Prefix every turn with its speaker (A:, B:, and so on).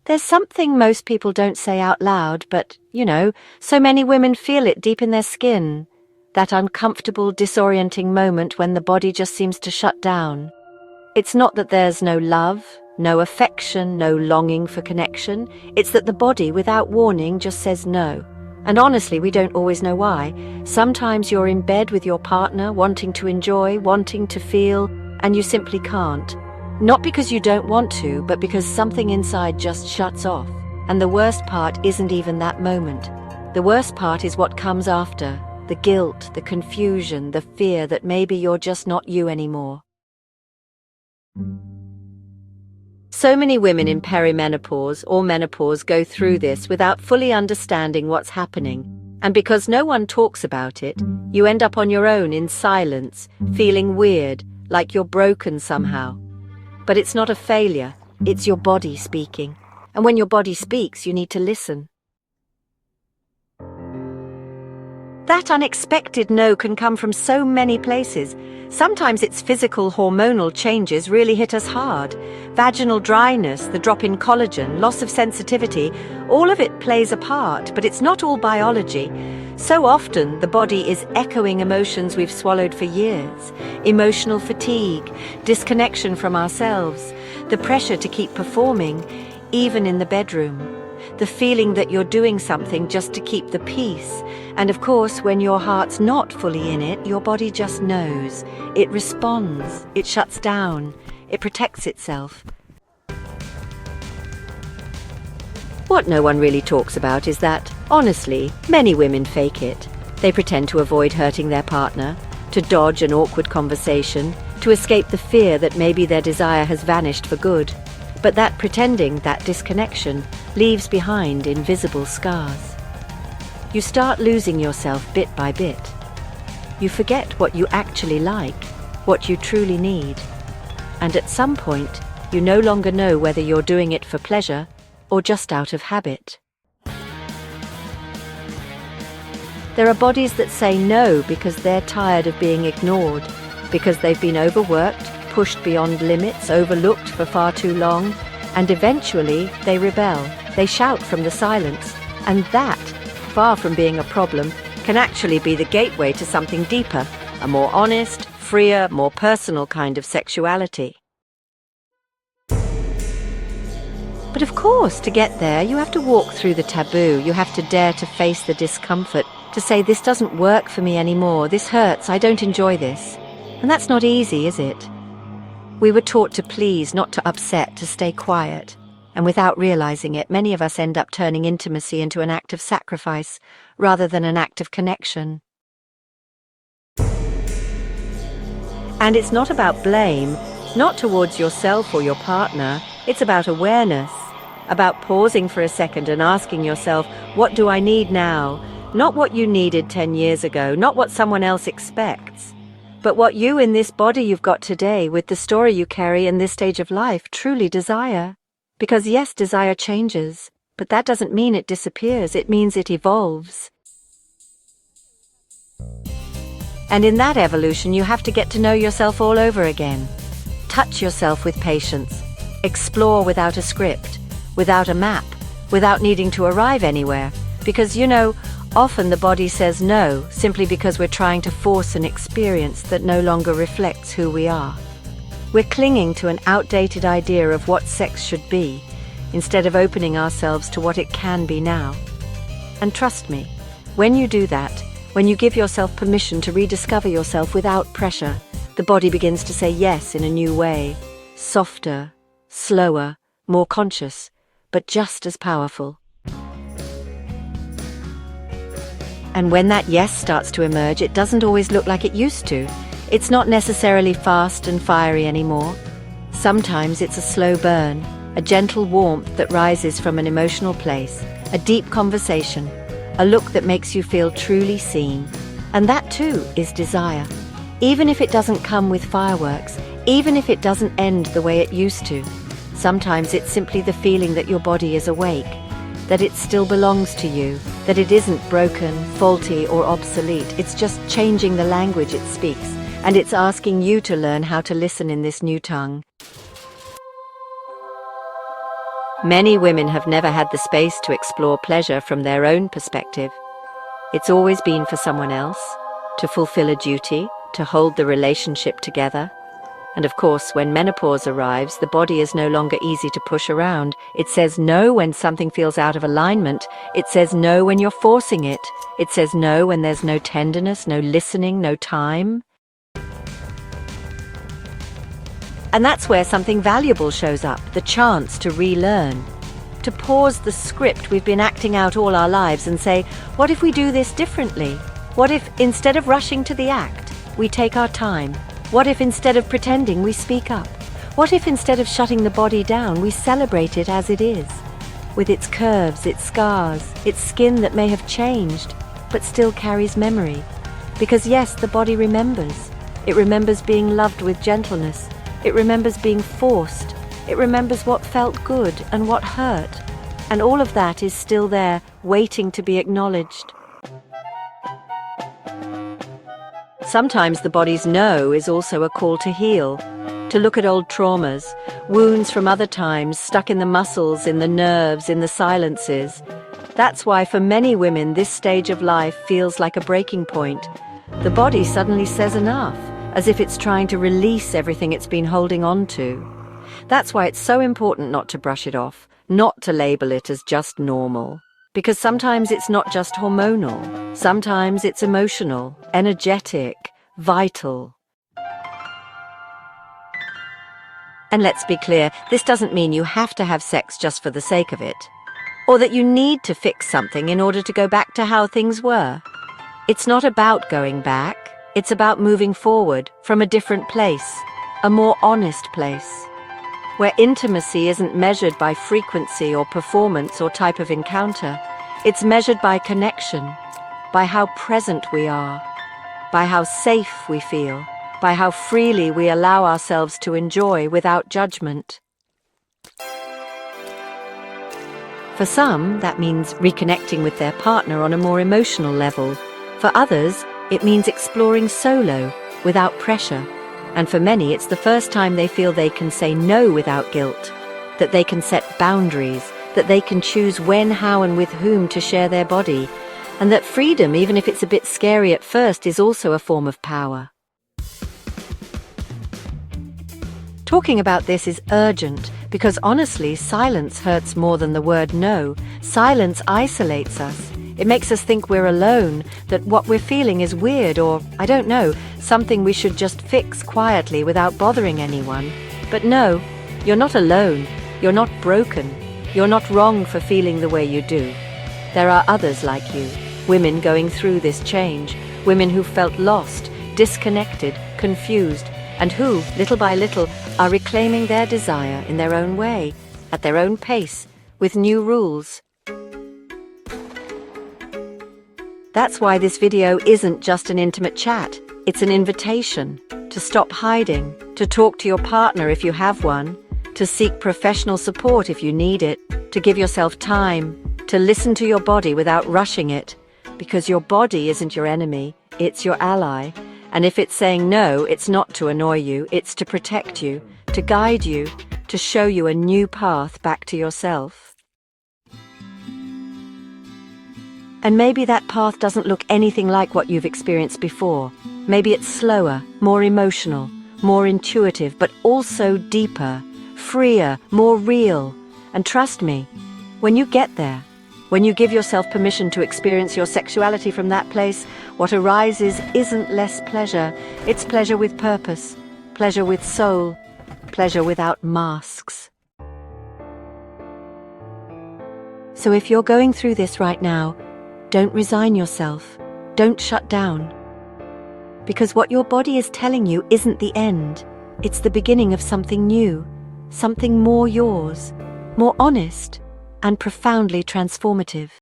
A: There's something most people don't say out loud, but, so many women feel it deep in their skin. That uncomfortable, disorienting moment when the body just seems to shut down. It's not that there's no love, no affection, no longing for connection. It's that the body, without warning, just says no. And honestly, we don't always know why. Sometimes you're in bed with your partner, wanting to enjoy, wanting to feel, and you simply can't. Not because you don't want to, but because something inside just shuts off. And the worst part isn't even that moment. The worst part is what comes after. The guilt, the confusion, the fear that maybe you're just not you anymore. So many women in perimenopause or menopause go through this without fully understanding what's happening. And because no one talks about it, you end up on your own in silence, feeling weird, like you're broken somehow. But it's not a failure, it's your body speaking. And when your body speaks, you need to listen. That unexpected no can come from so many places. Sometimes it's physical hormonal changes really hit us hard. Vaginal dryness, the drop in collagen, loss of sensitivity, all of it plays a part, but it's not all biology. So often, the body is echoing emotions we've swallowed for years. Emotional fatigue, disconnection from ourselves, the pressure to keep performing, even in the bedroom. The feeling that you're doing something just to keep the peace. And of course, when your heart's not fully in it, your body just knows. It responds, it shuts down, it protects itself. What no one really talks about is that, honestly, many women fake it. They pretend to avoid hurting their partner, to dodge an awkward conversation, to escape the fear that maybe their desire has vanished for good. But that pretending, that disconnection, leaves behind invisible scars. You start losing yourself bit by bit. You forget what you actually like, what you truly need. And at some point, you no longer know whether you're doing it for pleasure or just out of habit. There are bodies that say no because they're tired of being ignored, because they've been overworked, pushed beyond limits, overlooked for far too long, and eventually they rebel. They shout from the silence, and that, far from being a problem, can actually be the gateway to something deeper, a more honest, freer, more personal kind of sexuality. But of course, to get there, you have to walk through the taboo. You have to dare to face the discomfort, to say, this doesn't work for me anymore, this hurts, I don't enjoy this. And that's not easy, is it? We were taught to please, not to upset, to stay quiet. And without realizing it, many of us end up turning intimacy into an act of sacrifice, rather than an act of connection. And it's not about blame, not towards yourself or your partner. It's about awareness, about pausing for a second and asking yourself, what do I need now? Not what you needed 10 years ago, not what someone else expects, but what you in this body you've got today, with the story you carry in this stage of life, truly desire. Because yes, desire changes, but that doesn't mean it disappears, it means it evolves. And in that evolution, you have to get to know yourself all over again. Touch yourself with patience. Explore without a script, without a map, without needing to arrive anywhere. Because, often the body says no, simply because we're trying to force an experience that no longer reflects who we are. We're clinging to an outdated idea of what sex should be, instead of opening ourselves to what it can be now. And trust me, when you do that, when you give yourself permission to rediscover yourself without pressure, the body begins to say yes in a new way, softer, slower, more conscious, but just as powerful. And when that yes starts to emerge, it doesn't always look like it used to. It's not necessarily fast and fiery anymore. Sometimes it's a slow burn, a gentle warmth that rises from an emotional place, a deep conversation, a look that makes you feel truly seen. And that too is desire. Even if it doesn't come with fireworks, even if it doesn't end the way it used to. Sometimes it's simply the feeling that your body is awake, that it still belongs to you, that it isn't broken, faulty, or obsolete. It's just changing the language it speaks, and it's asking you to learn how to listen in this new tongue. Many women have never had the space to explore pleasure from their own perspective. It's always been for someone else, to fulfill a duty, to hold the relationship together. And of course, when menopause arrives, the body is no longer easy to push around. It says no when something feels out of alignment. It says no when you're forcing it. It says no when there's no tenderness, no listening, no time. And that's where something valuable shows up, the chance to relearn. To pause the script we've been acting out all our lives and say, what if we do this differently? What if, instead of rushing to the act, we take our time? What if, instead of pretending, we speak up? What if, instead of shutting the body down, we celebrate it as it is? With its curves, its scars, its skin that may have changed, but still carries memory. Because yes, the body remembers. It remembers being loved with gentleness. It remembers being forced. It remembers what felt good and what hurt. And all of that is still there, waiting to be acknowledged. Sometimes the body's no is also a call to heal, to look at old traumas, wounds from other times stuck in the muscles, in the nerves, in the silences. That's why for many women this stage of life feels like a breaking point. The body suddenly says enough, as if it's trying to release everything it's been holding on to. That's why it's so important not to brush it off, not to label it as just normal. Because sometimes it's not just hormonal. Sometimes it's emotional, energetic, vital. And let's be clear, this doesn't mean you have to have sex just for the sake of it, or that you need to fix something in order to go back to how things were. It's not about going back. It's about moving forward from a different place, a more honest place, where intimacy isn't measured by frequency or performance or type of encounter. It's measured by connection, by how present we are, by how safe we feel, by how freely we allow ourselves to enjoy without judgment. For some, that means reconnecting with their partner on a more emotional level. For others, it means exploring solo, without pressure. And for many, it's the first time they feel they can say no without guilt, that they can set boundaries, that they can choose when, how, and with whom to share their body, and that freedom, even if it's a bit scary at first, is also a form of power. Talking about this is urgent, because honestly, silence hurts more than the word no. Silence isolates us. It makes us think we're alone, that what we're feeling is weird or, I don't know, something we should just fix quietly without bothering anyone. But no, you're not alone. You're not broken. You're not wrong for feeling the way you do. There are others like you, women going through this change, women who felt lost, disconnected, confused, and who, little by little, are reclaiming their desire in their own way, at their own pace, with new rules. That's why this video isn't just an intimate chat. It's an invitation to stop hiding, to talk to your partner if you have one, to seek professional support if you need it, to give yourself time, to listen to your body without rushing it, because your body isn't your enemy, it's your ally. And if it's saying no, it's not to annoy you, it's to protect you, to guide you, to show you a new path back to yourself. And maybe that path doesn't look anything like what you've experienced before. Maybe it's slower, more emotional, more intuitive, but also deeper, freer, more real. And trust me, when you get there, when you give yourself permission to experience your sexuality from that place, what arises isn't less pleasure. It's pleasure with purpose, pleasure with soul, pleasure without masks. So if you're going through this right now, don't resign yourself. Don't shut down. Because what your body is telling you isn't the end. It's the beginning of something new, something more yours, more honest, and profoundly transformative.